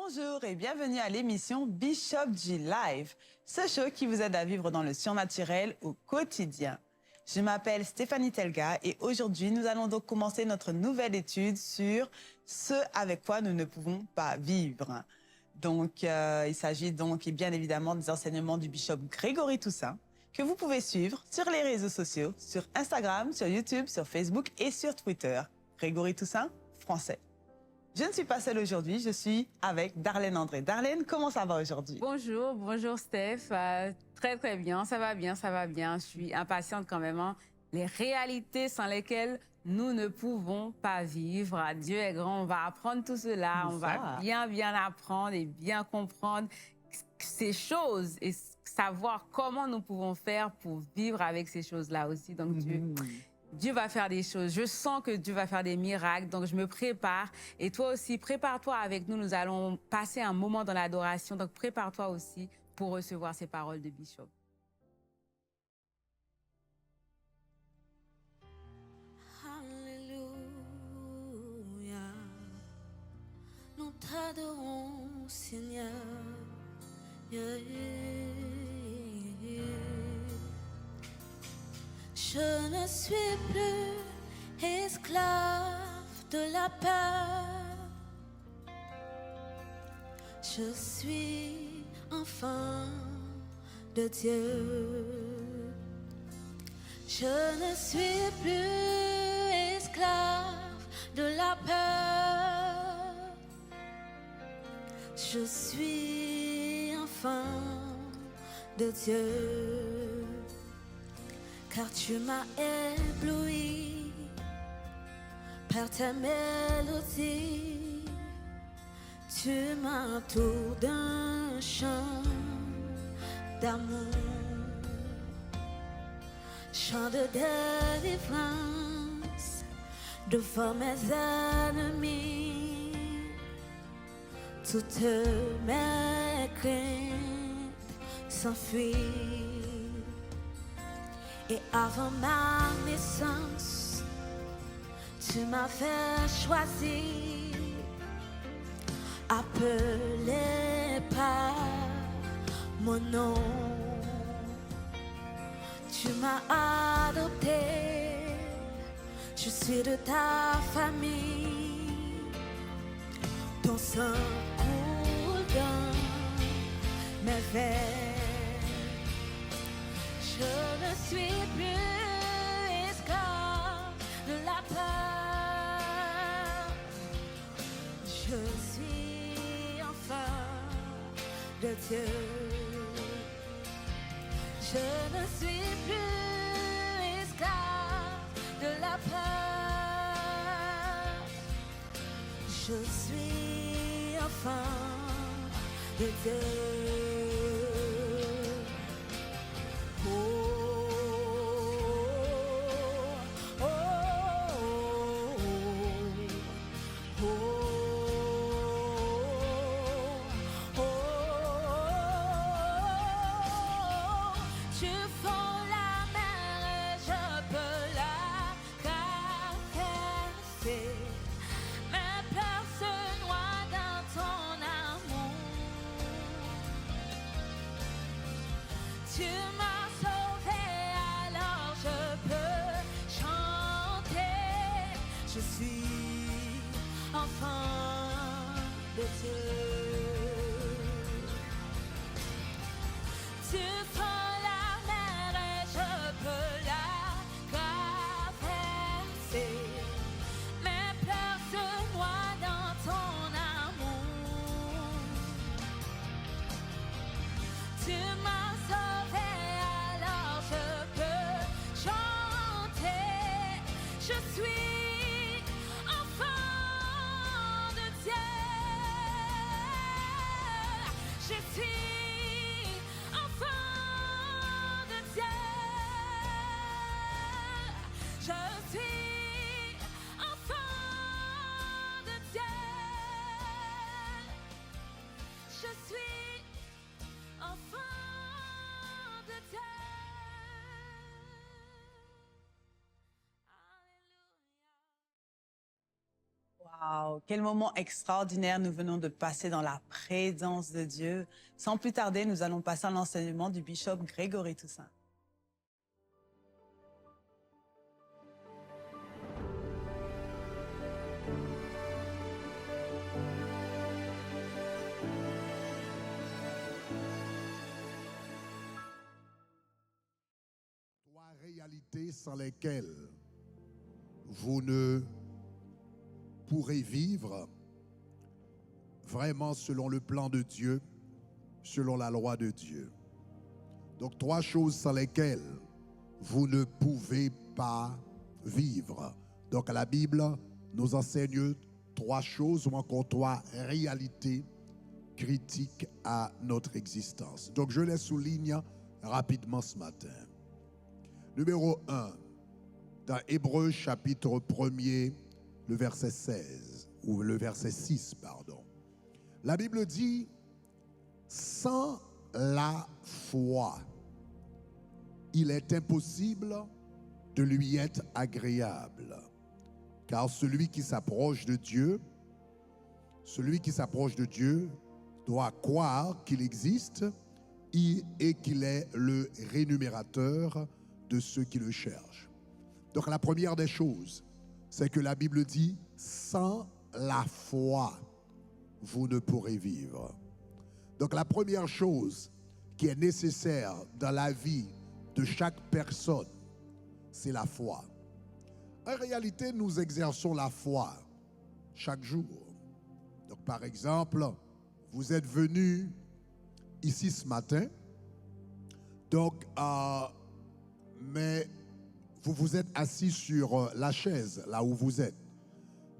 Bonjour et bienvenue à l'émission Bishop G Live, ce show qui vous aide à vivre dans le surnaturel au quotidien. Je m'appelle Stéphanie Telga et aujourd'hui nous allons donc commencer notre nouvelle étude sur ce avec quoi nous ne pouvons pas vivre. Donc il s'agit donc bien évidemment des enseignements du Bishop Grégory Toussaint que vous pouvez suivre sur les réseaux sociaux, sur Instagram, sur YouTube, sur Facebook et sur Twitter. Grégory Toussaint, français. Je ne suis pas seule aujourd'hui, je suis avec Darlène André. Darlène, comment ça va aujourd'hui? Bonjour Steph. Très bien, ça va bien. Je suis impatiente quand même. Les réalités sans lesquelles nous ne pouvons pas vivre. Dieu est grand, on va apprendre tout cela, on va bien apprendre et bien comprendre ces choses et savoir comment nous pouvons faire pour vivre avec ces choses-là aussi. Donc Dieu va faire des choses. Je sens que Dieu va faire des miracles. Donc, je me prépare. Et toi aussi, prépare-toi avec nous. Nous allons passer un moment dans l'adoration. Donc, prépare-toi aussi pour recevoir ces paroles de Bishop. Alléluia. Nous t'adorons, Seigneur. Yeah, yeah. Je ne suis plus esclave de la peur. Je suis enfant de Dieu. Je ne suis plus esclave de la peur. Je suis enfant de Dieu. Car tu m'as ébloui par ta mélodie. Tu m'entoures d'un chant d'amour, chant de délivrance devant mes ennemis. Toutes mes craintes s'enfuient. Et avant ma naissance, tu m'avais choisi, appelé par mon nom. Tu m'as adopté, je suis de ta famille. Ton sang coule dans mes veines. Je ne suis plus esclave de la peur. Je suis enfant de Dieu. Je ne suis plus esclave de la peur. Je suis enfant de Dieu. Wow, quel moment extraordinaire nous venons de passer dans la présence de Dieu. Sans plus tarder, nous allons passer à l'enseignement du bishop Grégory Toussaint. Trois réalités sans lesquelles vous ne pourrez vivre vraiment selon le plan de Dieu, selon la loi de Dieu. Donc, trois choses sans lesquelles vous ne pouvez pas vivre. Donc, la Bible nous enseigne trois choses ou encore trois réalités critiques à notre existence. Donc, je les souligne rapidement ce matin. Numéro 1, dans Hébreux chapitre 1er, le verset 16, ou le verset 6, pardon. La Bible dit, sans la foi, il est impossible de lui être agréable. Car celui qui s'approche de Dieu doit croire qu'il existe et qu'il est le rémunérateur de ceux qui le cherchent. Donc la première des choses, c'est que la Bible dit, sans la foi, vous ne pourrez vivre. Donc la première chose qui est nécessaire dans la vie de chaque personne, c'est la foi. En réalité, nous exerçons la foi chaque jour. Donc par exemple, vous êtes venu ici ce matin, donc mais vous vous êtes assis sur la chaise, là où vous êtes.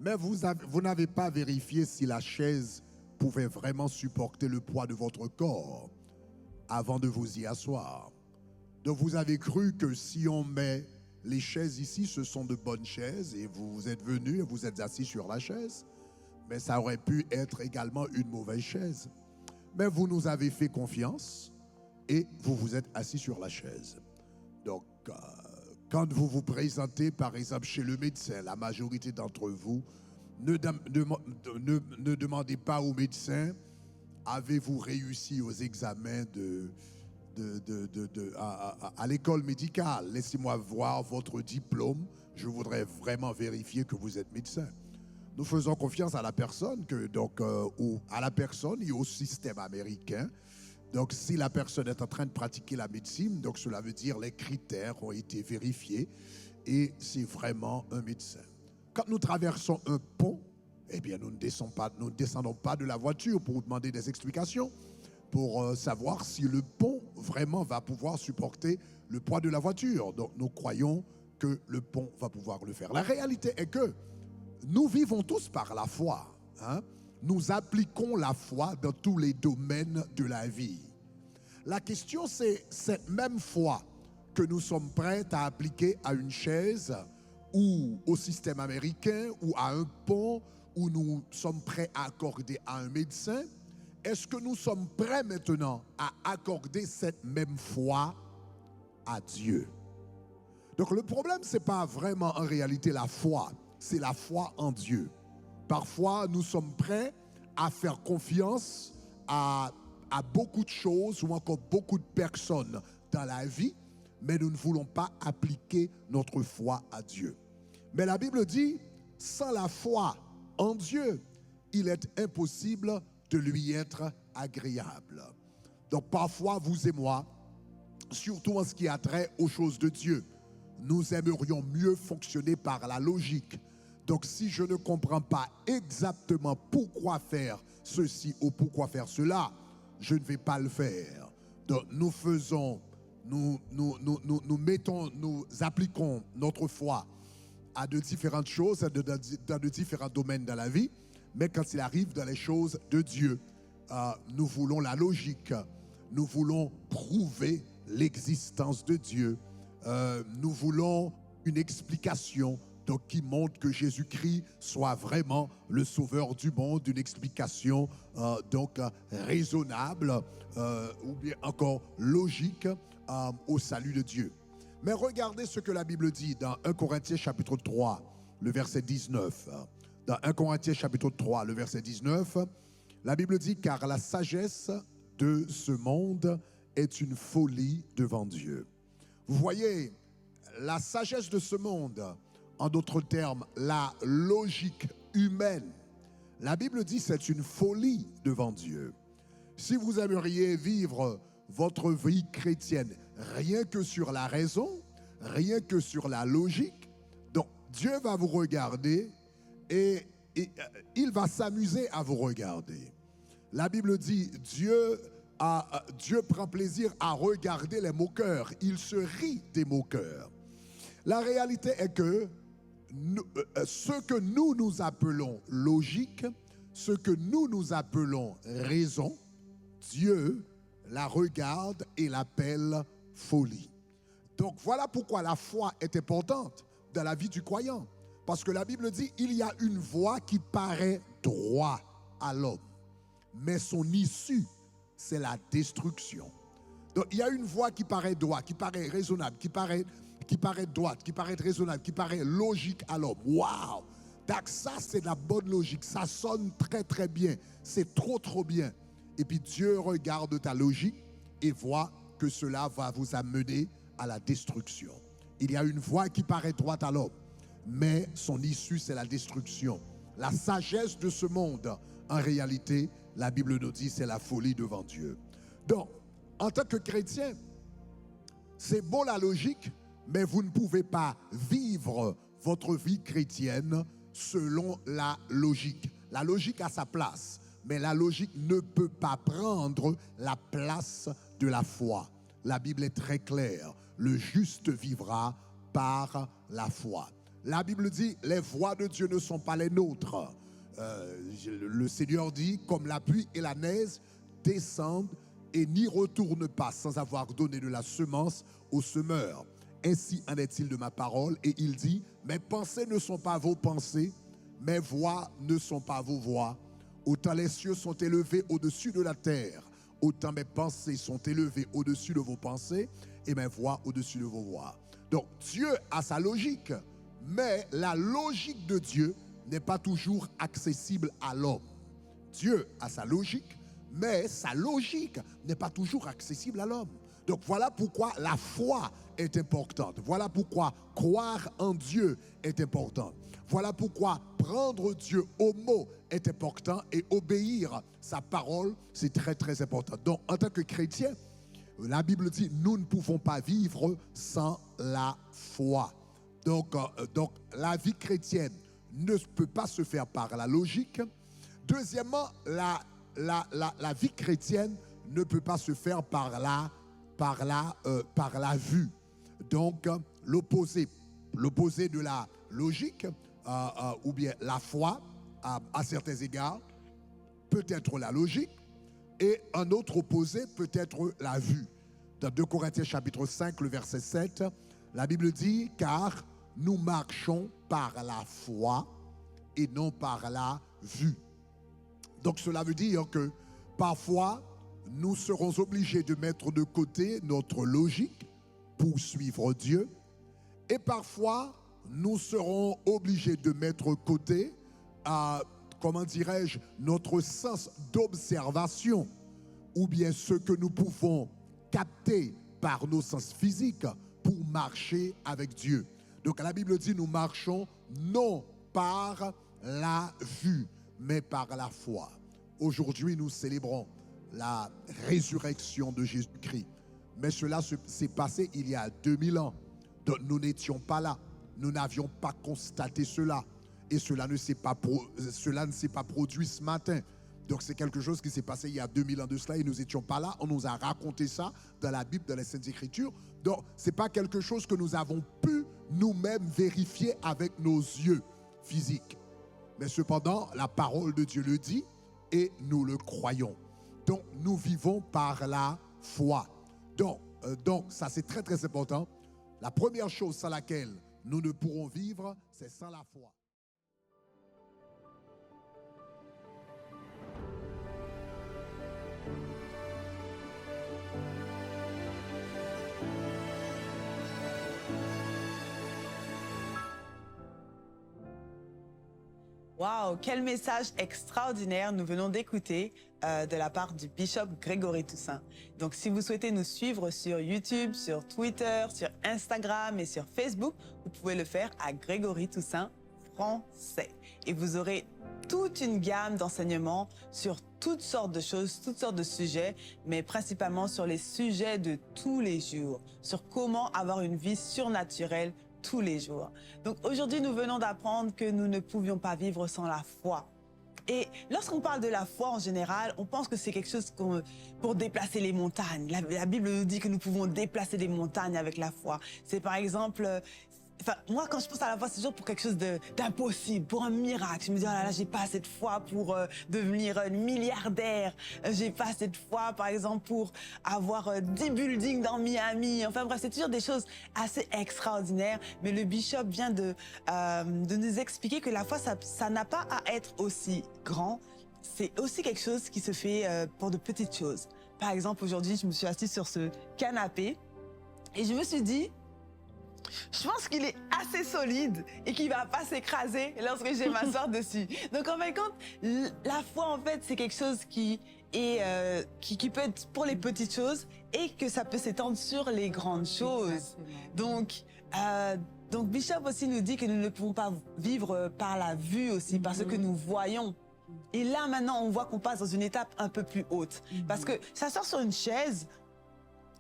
Mais vous n'avez pas vérifié si la chaise pouvait vraiment supporter le poids de votre corps avant de vous y asseoir. Donc vous avez cru que si on met les chaises ici, ce sont de bonnes chaises, et vous êtes venu et vous êtes assis sur la chaise. Mais ça aurait pu être également une mauvaise chaise. Mais vous nous avez fait confiance et vous vous êtes assis sur la chaise. Donc, quand vous vous présentez, par exemple, chez le médecin, la majorité d'entre vous, ne demandez pas au médecin, avez-vous réussi aux examens à l'école médicale? Laissez-moi voir votre diplôme, je voudrais vraiment vérifier que vous êtes médecin. Nous faisons confiance à la personne, à la personne et au système américain. Donc, si la personne est en train de pratiquer la médecine, donc cela veut dire les critères ont été vérifiés et c'est vraiment un médecin. Quand nous traversons un pont, eh bien, nous ne descendons pas de la voiture pour demander des explications, pour savoir si le pont vraiment va pouvoir supporter le poids de la voiture. Donc, nous croyons que le pont va pouvoir le faire. La réalité est que nous vivons tous par la foi, hein? Nous appliquons la foi dans tous les domaines de la vie. La question, c'est cette même foi que nous sommes prêts à appliquer à une chaise ou au système américain ou à un pont, ou nous sommes prêts à accorder à un médecin. Est-ce que nous sommes prêts maintenant à accorder cette même foi à Dieu? Donc le problème, ce n'est pas vraiment en réalité la foi, c'est la foi en Dieu. Parfois, nous sommes prêts à faire confiance à beaucoup de choses ou encore beaucoup de personnes dans la vie, mais nous ne voulons pas appliquer notre foi à Dieu. Mais la Bible dit, sans la foi en Dieu, il est impossible de lui être agréable. Donc parfois, vous et moi, surtout en ce qui a trait aux choses de Dieu, nous aimerions mieux fonctionner par la logique. Donc si je ne comprends pas exactement pourquoi faire ceci ou pourquoi faire cela, je ne vais pas le faire. Donc nous appliquons notre foi à de différentes choses, dans de différents domaines dans la vie, mais quand il arrive dans les choses de Dieu, nous voulons la logique, nous voulons prouver l'existence de Dieu, nous voulons une explication donc qui montre que Jésus-Christ soit vraiment le sauveur du monde, une explication raisonnable ou bien encore logique au salut de Dieu. Mais regardez ce que la Bible dit dans 1 Corinthiens chapitre 3, le verset 19. Dans 1 Corinthiens chapitre 3, le verset 19, la Bible dit « Car la sagesse de ce monde est une folie devant Dieu. » Vous voyez, la sagesse de ce monde, en d'autres termes, la logique humaine, la Bible dit c'est une folie devant Dieu. Si vous aimeriez vivre votre vie chrétienne rien que sur la raison, rien que sur la logique, donc Dieu va vous regarder et il va s'amuser à vous regarder. La Bible dit Dieu prend plaisir à regarder les moqueurs. Il se rit des moqueurs. La réalité est que ce que nous appelons logique, ce que nous appelons raison, Dieu la regarde et l'appelle folie. Donc voilà pourquoi la foi est importante dans la vie du croyant. Parce que la Bible dit, il y a une voie qui paraît droit à l'homme, mais son issue, c'est la destruction. Donc il y a une voie qui paraît droite, qui paraît raisonnable, qui paraît droite, qui paraît raisonnable, qui paraît logique à l'homme. Waouh! Donc ça, c'est de la bonne logique. Ça sonne très, très bien. C'est trop, trop bien. Et puis Dieu regarde ta logique et voit que cela va vous amener à la destruction. Il y a une voie qui paraît droite à l'homme, mais son issue, c'est la destruction. La sagesse de ce monde, en réalité, la Bible nous dit, c'est la folie devant Dieu. Donc, en tant que chrétien, c'est beau la logique, mais vous ne pouvez pas vivre votre vie chrétienne selon la logique. La logique a sa place, mais la logique ne peut pas prendre la place de la foi. La Bible est très claire. Le juste vivra par la foi. La Bible dit, les voies de Dieu ne sont pas les nôtres. Le Seigneur dit, comme la pluie et la neige descendent et n'y retournent pas sans avoir donné de la semence au semeur. Ainsi en est-il de ma parole. Et il dit, mes pensées ne sont pas vos pensées, mes voix ne sont pas vos voix. Autant les cieux sont élevés au-dessus de la terre, autant mes pensées sont élevées au-dessus de vos pensées et mes voix au-dessus de vos voix. Donc Dieu a sa logique, mais la logique de Dieu n'est pas toujours accessible à l'homme. Dieu a sa logique, mais sa logique n'est pas toujours accessible à l'homme. Donc voilà pourquoi la foi est importante. Voilà pourquoi croire en Dieu est important. Voilà pourquoi prendre Dieu au mot est important et obéir sa parole, c'est très très important. Donc en tant que chrétien, la Bible dit nous ne pouvons pas vivre sans la foi. Donc la vie chrétienne ne peut pas se faire par la logique. Deuxièmement, la vie chrétienne ne peut pas se faire par la vue. Donc l'opposé de la logique ou bien la foi à certains égards peut être la logique et un autre opposé peut être la vue. Dans 2 Corinthiens chapitre 5 le verset 7, la Bible dit car nous marchons par la foi et non par la vue. Donc cela veut dire que parfois nous serons obligés de mettre de côté notre logique pour suivre Dieu et parfois nous serons obligés de mettre de côté, comment dirais-je, notre sens d'observation ou bien ce que nous pouvons capter par nos sens physiques pour marcher avec Dieu. Donc la Bible dit nous marchons non par la vue mais par la foi. Aujourd'hui nous célébrons la résurrection de Jésus-Christ. Mais cela s'est passé il y a 2000 ans. Donc nous n'étions pas là. Nous n'avions pas constaté cela. Et cela ne s'est pas produit ce matin. Donc c'est quelque chose qui s'est passé il y a 2000 ans de cela et nous n'étions pas là. On nous a raconté ça dans la Bible, dans les Saintes Écritures. Donc ce n'est pas quelque chose que nous avons pu nous-mêmes vérifier avec nos yeux physiques. Mais cependant, la parole de Dieu le dit et nous le croyons. Donc nous vivons par la foi. Donc ça c'est très très important. La première chose sans laquelle nous ne pourrons vivre, c'est sans la foi. Waouh, quel message extraordinaire nous venons d'écouter de la part du bishop Grégory Toussaint. Donc, si vous souhaitez nous suivre sur YouTube, sur Twitter, sur Instagram et sur Facebook, vous pouvez le faire à Grégory Toussaint français. Et vous aurez toute une gamme d'enseignements sur toutes sortes de choses, toutes sortes de sujets, mais principalement sur les sujets de tous les jours, sur comment avoir une vie surnaturelle tous les jours. Donc aujourd'hui, nous venons d'apprendre que nous ne pouvions pas vivre sans la foi. Et lorsqu'on parle de la foi en général, on pense que c'est quelque chose pour déplacer les montagnes. La Bible nous dit que nous pouvons déplacer les montagnes avec la foi. C'est par exemple... moi, quand je pense à la foi, c'est toujours pour quelque chose d'impossible, pour un miracle. Je me dis, oh là là, j'ai pas assez de foi pour devenir milliardaire. J'ai pas assez de foi, par exemple, pour avoir 10 buildings dans Miami. Enfin bref, c'est toujours des choses assez extraordinaires. Mais le bishop vient de nous expliquer que la foi, ça n'a pas à être aussi grand. C'est aussi quelque chose qui se fait pour de petites choses. Par exemple, aujourd'hui, je me suis assise sur ce canapé et je me suis dit, je pense qu'il est assez solide et qu'il va pas s'écraser lorsque je vais m'asseoir dessus. Donc en fin de compte, la foi en fait c'est quelque chose qui peut être pour les petites choses et que ça peut s'étendre sur les grandes choses. Donc Bishop aussi nous dit que nous ne pouvons pas vivre par la vue aussi, par ce que nous voyons. Et là maintenant on voit qu'on passe dans une étape un peu plus haute. Parce que s'asseoir sur une chaise,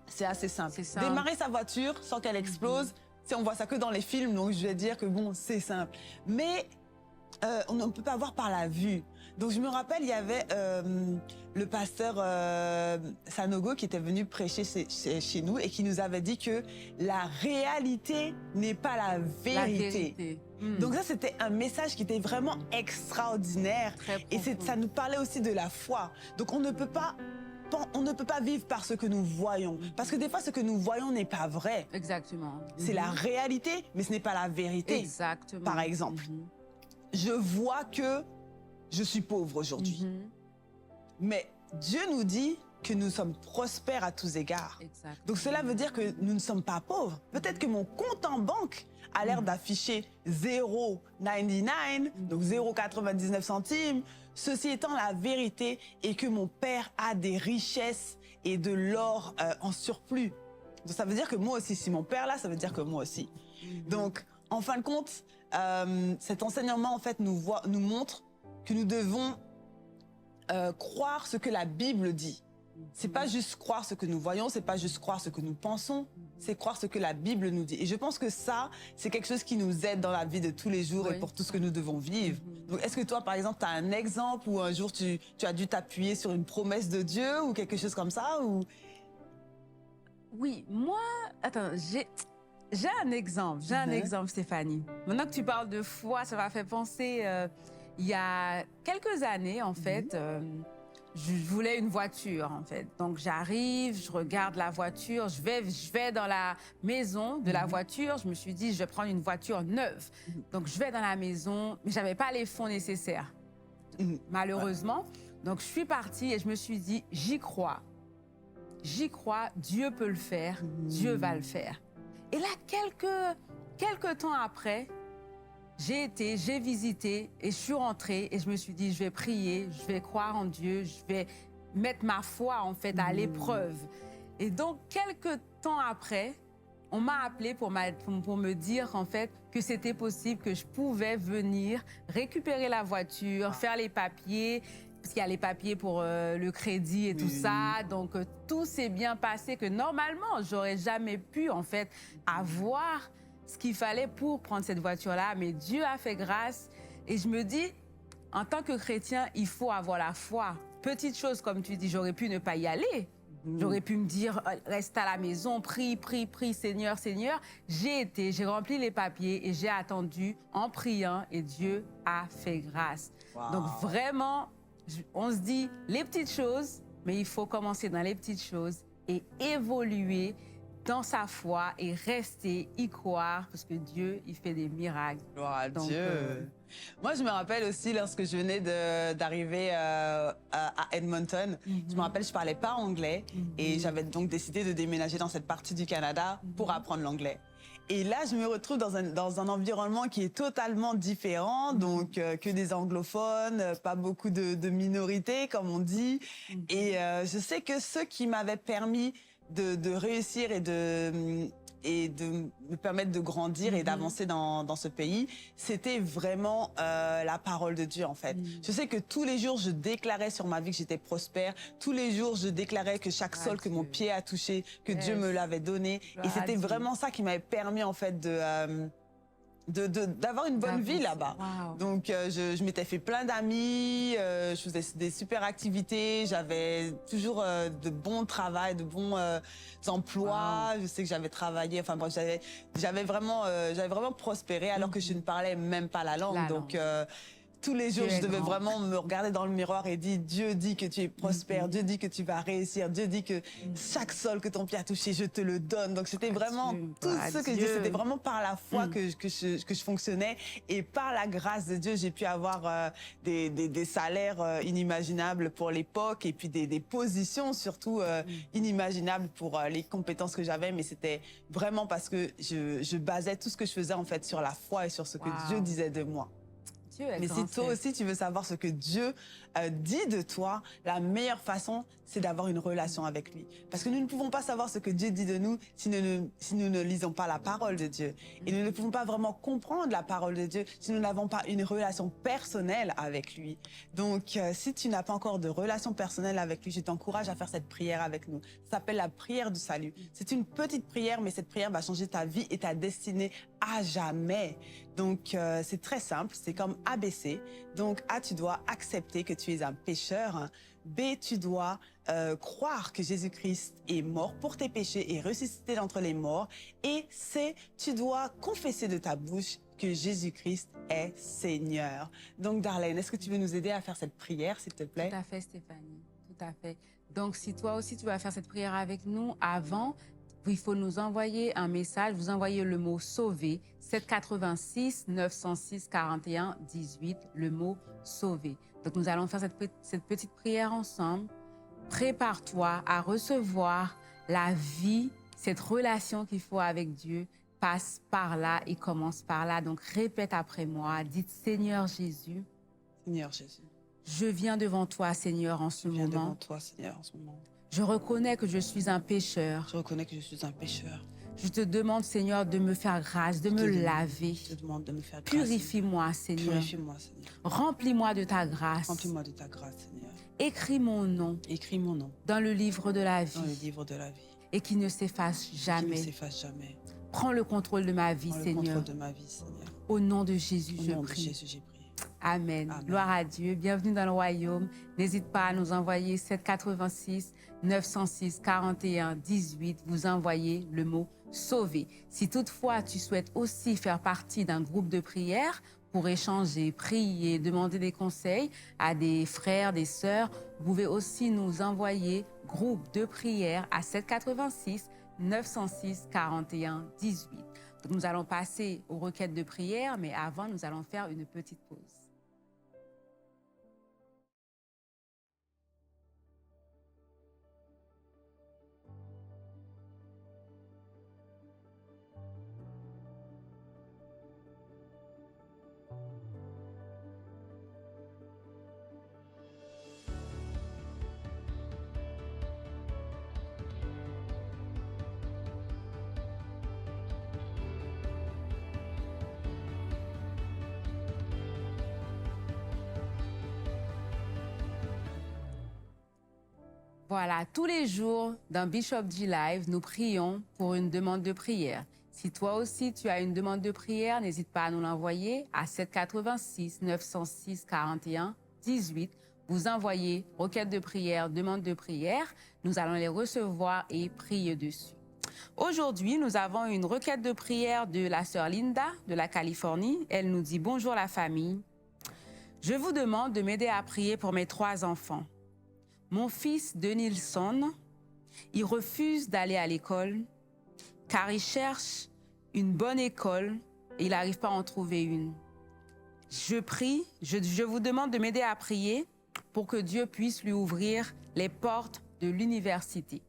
c'est assez simple. Démarrer sa voiture sans qu'elle explose, on voit ça que dans les films, donc je vais dire que bon, c'est simple. Mais on ne peut pas voir par la vue. Donc je me rappelle, il y avait le pasteur Sanogo qui était venu prêcher chez nous et qui nous avait dit que la réalité n'est pas la vérité. Donc ça, c'était un message qui était vraiment extraordinaire. Et ça nous parlait aussi de la foi. Donc on ne peut pas vivre par ce que nous voyons. Parce que des fois, ce que nous voyons n'est pas vrai. Exactement. C'est la réalité, mais ce n'est pas la vérité. Exactement. Par exemple, je vois que je suis pauvre aujourd'hui. Mais Dieu nous dit que nous sommes prospères à tous égards. Exactement. Donc cela veut dire que nous ne sommes pas pauvres. Peut-être que mon compte en banque a l'air d'afficher 0,99, donc 0,99 centimes. Ceci étant la vérité et que mon père a des richesses et de l'or en surplus. Donc ça veut dire que moi aussi, si mon père là, ça veut dire que moi aussi. Donc en fin de compte, cet enseignement en fait nous montre que nous devons croire ce que la Bible dit. C'est pas juste croire ce que nous voyons, c'est pas juste croire ce que nous pensons, c'est croire ce que la Bible nous dit. Et je pense que ça, c'est quelque chose qui nous aide dans la vie de tous les jours et pour tout ce que nous devons vivre. Donc, est-ce que toi, par exemple, tu as un exemple où un jour tu as dû t'appuyer sur une promesse de Dieu ou quelque chose comme ça ou... Oui, moi, attends, j'ai un exemple, Stéphanie. Maintenant que tu parles de foi, ça m'a fait penser, il y a quelques années, en fait, je voulais une voiture, en fait. Donc, j'arrive, je regarde la voiture, je vais dans la maison de la voiture. Je me suis dit, je vais prendre une voiture neuve. Donc, je vais dans la maison, mais j'avais pas les fonds nécessaires, malheureusement. Donc, je suis partie et je me suis dit, j'y crois. J'y crois, Dieu peut le faire, Dieu va le faire. Et là, quelques temps après, j'ai visité et je suis rentrée et je me suis dit, je vais prier, je vais croire en Dieu, je vais mettre ma foi en fait à l'épreuve. Et donc, quelques temps après, on m'a appelé pour me dire en fait que c'était possible, que je pouvais venir récupérer la voiture, faire les papiers, parce qu'il y a les papiers pour le crédit et tout ça. Donc, tout s'est bien passé que normalement, j'aurais jamais pu en fait avoir ce qu'il fallait pour prendre cette voiture-là. Mais Dieu a fait grâce. Et je me dis, en tant que chrétien, il faut avoir la foi. Petite chose, comme tu dis, j'aurais pu ne pas y aller. J'aurais pu me dire, reste à la maison, prie, Seigneur, Seigneur. J'ai rempli les papiers et j'ai attendu en priant et Dieu a fait grâce. Donc vraiment, on se dit les petites choses, mais il faut commencer dans les petites choses et évoluer dans sa foi et rester, y croire, parce que Dieu, il fait des miracles. Gloire à Dieu. Moi, je me rappelle aussi lorsque je venais d'arriver à Edmonton, je me rappelle, je parlais pas anglais et j'avais donc décidé de déménager dans cette partie du Canada pour apprendre l'anglais. Et là, je me retrouve dans un environnement qui est totalement différent, donc que des anglophones, pas beaucoup de minorités, comme on dit. Et je sais que ce qui m'avait permis de réussir et de me permettre de grandir et d'avancer dans ce pays, c'était vraiment la parole de Dieu, en fait. Je sais que tous les jours, je déclarais sur ma vie que j'étais prospère. Tous les jours, je déclarais que chaque sol que mon pied a touché, que Dieu me l'avait donné. Et c'était vraiment ça qui m'avait permis, en fait, d'avoir une bonne vie là-bas. Wow. Donc, je m'étais fait plein d'amis, je faisais des super activités, j'avais toujours de bons travails, de bons emplois. Je sais que j'avais travaillé, enfin bon, j'avais vraiment prospéré alors que je ne parlais même pas la langue. Donc, tous les jours, je devais vraiment me regarder dans le miroir et dire, Dieu dit que tu es prospère, Dieu dit que tu vas réussir, Dieu dit que chaque sol que ton pied a touché, je te le donne. Donc c'était vraiment tout ce que je dis, c'était vraiment par la foi que je fonctionnais, et par la grâce de Dieu, j'ai pu avoir des salaires inimaginables pour l'époque, et puis des positions surtout inimaginables pour les compétences que j'avais, mais c'était vraiment parce que je basais tout ce que je faisais en fait sur la foi et sur ce que Dieu disait de moi. Mais si toi aussi tu veux savoir ce que Dieu dit de toi, la meilleure façon, c'est d'avoir une relation avec lui. Parce que nous ne pouvons pas savoir ce que Dieu dit de nous si nous ne lisons pas la parole de Dieu. Et nous ne pouvons pas vraiment comprendre la parole de Dieu si nous n'avons pas une relation personnelle avec lui. Donc, si tu n'as pas encore de relation personnelle avec lui, je t'encourage à faire cette prière avec nous. Ça s'appelle la prière du salut. C'est une petite prière, mais cette prière va changer ta vie et ta destinée à jamais. Donc, c'est très simple, c'est comme ABC. Donc, A, tu dois accepter que tu es un pécheur. B, tu dois croire que Jésus-Christ est mort pour tes péchés et ressuscité d'entre les morts. Et C, tu dois confesser de ta bouche que Jésus-Christ est Seigneur. Donc, Darlene, est-ce que tu veux nous aider à faire cette prière, s'il te plaît? Tout à fait, Stéphanie, tout à fait. Donc, si toi aussi, tu vas faire cette prière avec nous, avant, il faut nous envoyer un message. Vous envoyez le mot « sauver » 786 906 41 18, le mot « sauver ». Donc, nous allons faire cette petite prière ensemble. Prépare-toi à recevoir la vie, cette relation qu'il faut avec Dieu. Passe par là et commence par là. Donc, répète après moi. Dites « Seigneur Jésus ». Seigneur Jésus. Je viens devant toi, Seigneur, en ce moment. Je viens devant toi, Seigneur, en ce moment. Je reconnais que je suis un pécheur. Je reconnais que je suis un pécheur. Je te demande, Seigneur, de me faire grâce, de me laver. Je te demande de me faire grâce. Purifie-moi, Seigneur. Purifie-moi, Seigneur. Remplis-moi de ta grâce. Remplis-moi de ta grâce, Seigneur. Écris mon nom Écris mon nom dans le livre de la vie dans le livre de la vie. et qu'il ne s'efface Qu'il ne jamais. s'efface jamais. Prends le contrôle de ma vie, Prends le Seigneur. contrôle de ma vie, Seigneur. Au nom de Jésus, Au je nom de prie. Jésus, j'ai prié. Amen. Amen. Gloire à Dieu. Bienvenue dans le royaume. N'hésite pas à nous envoyer 786 906 41 18. Vous envoyez le mot « sauver ». Si toutefois tu souhaites aussi faire partie d'un groupe de prière pour échanger, prier, demander des conseils à des frères, des sœurs, vous pouvez aussi nous envoyer « groupe de prière » à 786 906 41 18. Donc, nous allons passer aux requêtes de prière, mais avant, nous allons faire une petite pause. Voilà, tous les jours dans Bishop G Live, nous prions pour une demande de prière. Si toi aussi tu as une demande de prière, n'hésite pas à nous l'envoyer à 786 906 41 18. Vous envoyez requête de prière, demande de prière. Nous allons les recevoir et prier dessus. Aujourd'hui, nous avons une requête de prière de la sœur Linda de la Californie. Elle nous dit « Bonjour la famille. Je vous demande de m'aider à prier pour mes 3 enfants. Mon fils Denilson, il refuse d'aller à l'école car il cherche une bonne école et il n'arrive pas à en trouver une. Je vous demande de m'aider à prier pour que Dieu puisse lui ouvrir les portes de l'université.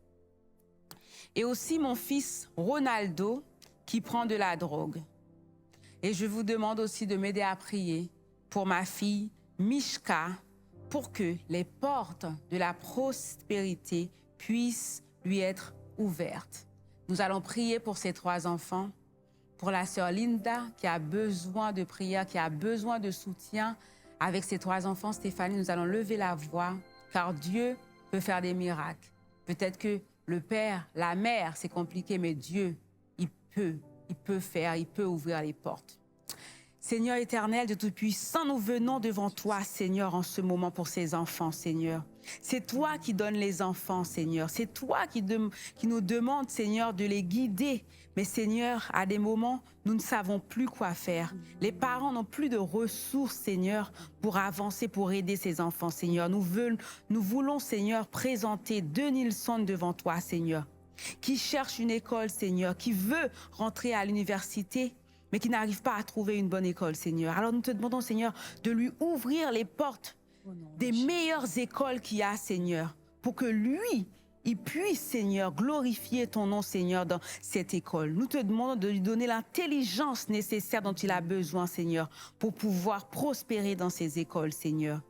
Et aussi mon fils Ronaldo, qui prend de la drogue. Et je vous demande aussi de m'aider à prier pour ma fille Mishka, pour que les portes de la prospérité puissent lui être ouvertes. Nous allons prier pour ces 3 enfants, pour la sœur Linda qui a besoin de prière, qui a besoin de soutien. Avec ces 3 enfants, Stéphanie, nous allons lever la voix, car Dieu peut faire des miracles. Peut-être que le père, la mère, c'est compliqué, mais Dieu, il peut ouvrir les portes. Seigneur éternel de Tout-Puissant, nous venons devant toi, Seigneur, en ce moment pour ces enfants, Seigneur. C'est toi qui donnes les enfants, Seigneur. C'est toi qui nous demande, Seigneur, de les guider. Mais Seigneur, à des moments, nous ne savons plus quoi faire. Les parents n'ont plus de ressources, Seigneur, pour avancer, pour aider ces enfants, Seigneur. Nous voulons, Seigneur, présenter Denilson devant toi, Seigneur, qui cherche une école, Seigneur, qui veut rentrer à l'université, mais qui n'arrive pas à trouver une bonne école, Seigneur. Alors nous te demandons, Seigneur, de lui ouvrir les portes des meilleures écoles qu'il y a, Seigneur, pour que lui, il puisse, Seigneur, glorifier ton nom, Seigneur, dans cette école. Nous te demandons de lui donner l'intelligence nécessaire dont il a besoin, Seigneur, pour pouvoir prospérer dans ces écoles, Seigneur.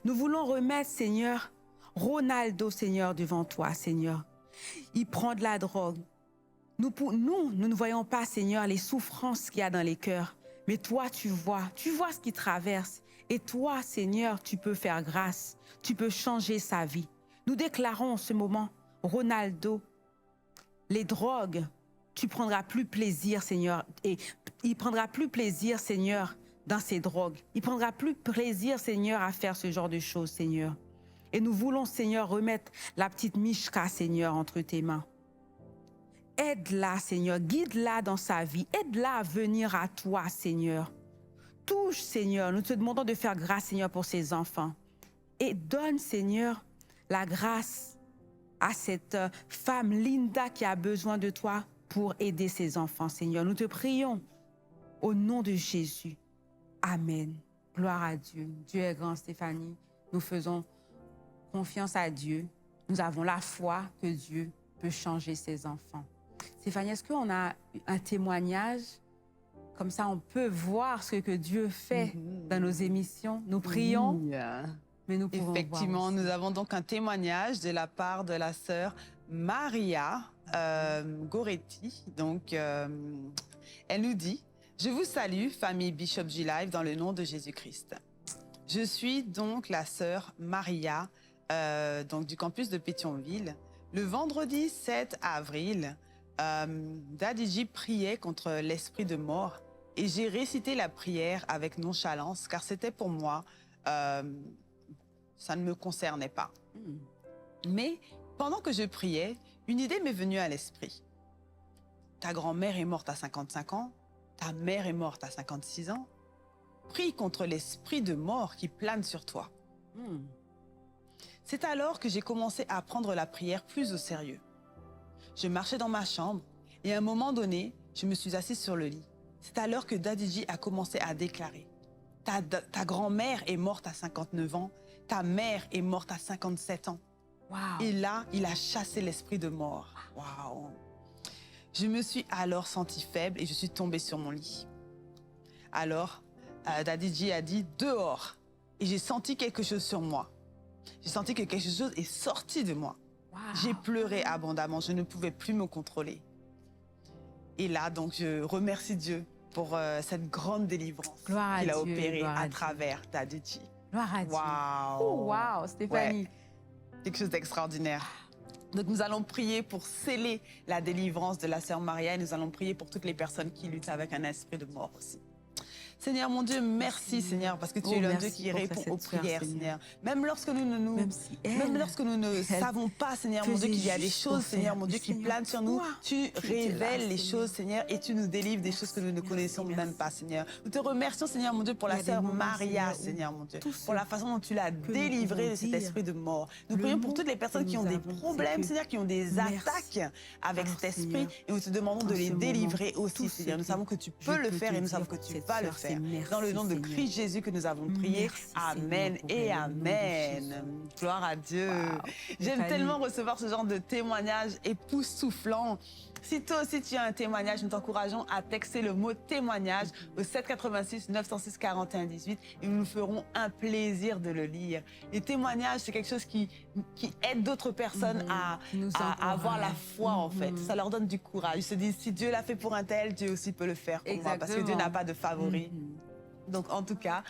Nous voulons remettre, Seigneur, Ronaldo, Seigneur, devant toi, Seigneur. Il prend de la drogue. Nous ne voyons pas, Seigneur, les souffrances qu'il y a dans les cœurs. Mais toi, tu vois ce qu'il traverse. Et toi, Seigneur, tu peux faire grâce. Tu peux changer sa vie. Nous déclarons en ce moment, Ronaldo, les drogues, tu prendras plus plaisir, Seigneur. Et il prendra plus plaisir, Seigneur, dans ces drogues. Il prendra plus plaisir, Seigneur, à faire ce genre de choses, Seigneur. Et nous voulons, Seigneur, remettre la petite Mishka, Seigneur, entre tes mains. Aide-la, Seigneur, guide-la dans sa vie. Aide-la à venir à toi, Seigneur. Touche, Seigneur. Nous te demandons de faire grâce, Seigneur, pour ces enfants. Et donne, Seigneur, la grâce à cette femme Linda qui a besoin de toi pour aider ses enfants, Seigneur. Nous te prions au nom de Jésus. Amen. Gloire à Dieu. Dieu est grand, Stéphanie. Nous faisons confiance à Dieu. Nous avons la foi que Dieu peut changer ses enfants. Stéphanie, est-ce qu'on a un témoignage? Comme ça, on peut voir ce que Dieu fait dans nos émissions. Nous prions, mais nous pouvons Effectivement, voir aussi. nous avons donc un témoignage de la part de la sœur Maria Goretti. Donc, elle nous dit « Je vous salue, famille Bishop J Live, dans le nom de Jésus-Christ. Je suis donc la sœur Maria donc du campus de Pétionville. Le vendredi 7 avril, Daddy J priait contre l'esprit de mort et j'ai récité la prière avec nonchalance car c'était pour moi, ça ne me concernait pas. Mais pendant que je priais, une idée m'est venue à l'esprit. Ta grand-mère est morte à 55 ans, ta mère est morte à 56 ans. Prie contre l'esprit de mort qui plane sur toi. C'est alors que j'ai commencé à prendre la prière plus au sérieux. Je marchais dans ma chambre et à un moment donné, je me suis assise sur le lit. C'est alors que Daddy J a commencé à déclarer « Ta grand-mère est morte à 59 ans, ta mère est morte à 57 ans. Wow. » Et là, il a chassé l'esprit de mort. Waouh. Je me suis alors sentie faible et je suis tombée sur mon lit. Alors, Daddy J a dit « Dehors !» Et j'ai senti quelque chose sur moi. J'ai senti que quelque chose est sorti de moi. Wow. J'ai pleuré abondamment, je ne pouvais plus me contrôler. Et là, donc, je remercie Dieu pour cette grande délivrance qu'il a opérée à travers Daddy J. Gloire à Dieu. Waouh. Oh, wow, Stéphanie. Ouais. Quelque chose d'extraordinaire. Donc, nous allons prier pour sceller la délivrance de la sœur Maria et nous allons prier pour toutes les personnes qui luttent avec un esprit de mort aussi. Seigneur, mon Dieu, merci, Seigneur, parce que tu es le Dieu qui répond aux prières, Seigneur. Même lorsque nous ne savons pas, Seigneur, mon Dieu, qu'il y a des choses, Seigneur, mon Dieu, qui planent sur nous, tu révèles les choses, Seigneur, et tu nous délivres des choses que nous ne connaissons même pas, Seigneur. Nous te remercions, Seigneur, mon Dieu, pour la sœur Maria, Seigneur, mon Dieu, pour la façon dont tu l'as délivrée de cet esprit de mort. Nous prions pour toutes les personnes qui ont des problèmes, Seigneur, qui ont des attaques avec cet esprit, et nous te demandons de les délivrer aussi, Seigneur. Nous savons que tu peux le faire et nous savons que tu vas le faire. Père. merci, Dans le nom de Seigneur. Christ Jésus que nous avons prié. Merci, Amen Seigneur, pour et le nom de Amen. Jésus. Gloire à Dieu. Wow. J'aime Nathalie. tellement recevoir ce genre de témoignage époustouflant. Si toi aussi tu as un témoignage, nous t'encourageons à texter le mot témoignage au 786 906 41 18 et nous nous ferons un plaisir de le lire. Les témoignages, c'est quelque chose qui aide d'autres personnes Qui nous à avoir la encourage. foi en fait. Ça leur donne du courage. Ils se disent si Dieu l'a fait pour un tel, Dieu aussi peut le faire pour moi parce que Dieu Exactement. n'a pas de favoris. Donc, en tout cas,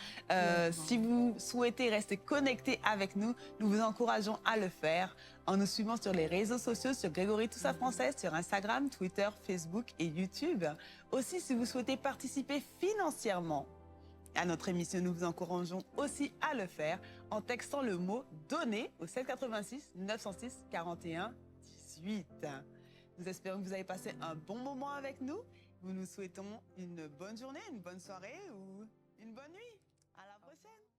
si vous souhaitez rester connecté avec nous, nous vous encourageons à le faire en nous suivant sur les réseaux sociaux, sur Grégory Toussaint Française, sur Instagram, Twitter, Facebook et YouTube. Aussi, si vous souhaitez participer financièrement à notre émission, nous vous encourageons aussi à le faire en textant le mot « donner » au 786 906 41 18. Nous espérons que vous avez passé un bon moment avec nous. Nous nous souhaitons une bonne journée, une bonne soirée ou une bonne nuit. À la prochaine.